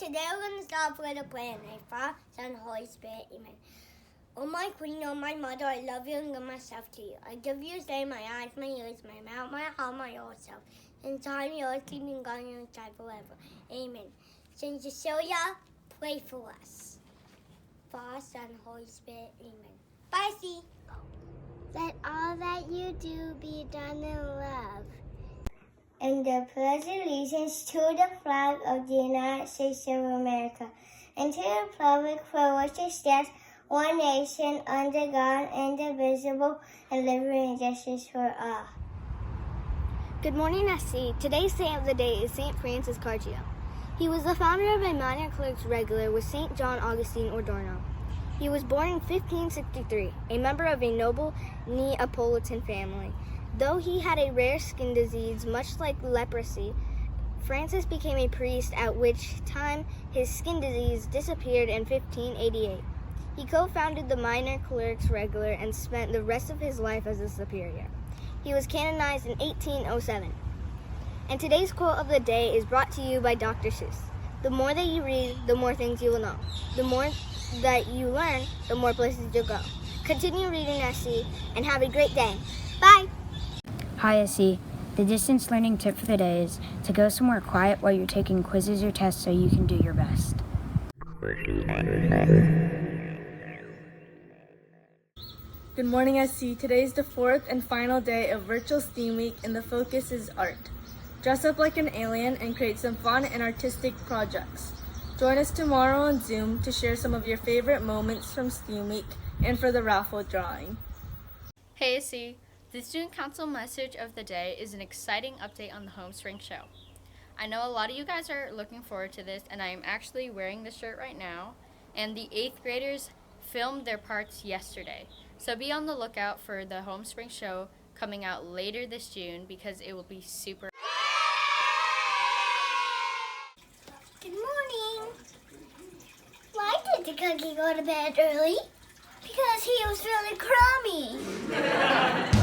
today we're going to start with a prayer. My Father, Son, Holy Spirit, Amen. Oh my Queen, oh my Mother, I love you and give myself to you. I give you today my eyes, my ears, my mouth, my heart, my whole self. In time, yours, keeping God on your side forever. Amen. Saint Cecilia, pray for us. Father, Son, Holy Spirit, Amen. Bye, C. Let all that you do be done in love. And the pledge allegiance to the flag of the United States of America and to the republic for which it stands, one nation, under God, indivisible, and liberty and justice for all. Good morning, SC. Today's saint of the day is St. Francis Cargio. He was the founder of a minor clerks regular with St. John Augustine Adorno. He was born in 1563, a member of a noble Neapolitan family. Though he had a rare skin disease, much like leprosy, Francis became a priest, at which time his skin disease disappeared in 1588. He co-founded the Minor Clerks Regular and spent the rest of his life as a superior. He was canonized in 1807. And today's quote of the day is brought to you by Dr. Seuss. The more that you read, the more things you will know. The more that you learn, the more places you'll go. Continue reading, SC, and have a great day. Bye! Hi, SC. The distance learning tip for the day is to go somewhere quiet while you're taking quizzes or tests so you can do your best. Good morning, SC. Today is the fourth and final day of Virtual STEAM Week, and the focus is art. Dress up like an alien and create some fun and artistic projects. Join us tomorrow on Zoom to share some of your favorite moments from STEAM Week and for the raffle drawing. Hey SC, the Student Council message of the day is an exciting update on the Home Spring Show. I know a lot of you guys are looking forward to this, and I am actually wearing this shirt right now, and the 8th graders filmed their parts yesterday. So be on the lookout for the Home Spring Show coming out later this June because it will be super. Good morning. Why did the cookie go to bed early? Because he was feeling crummy.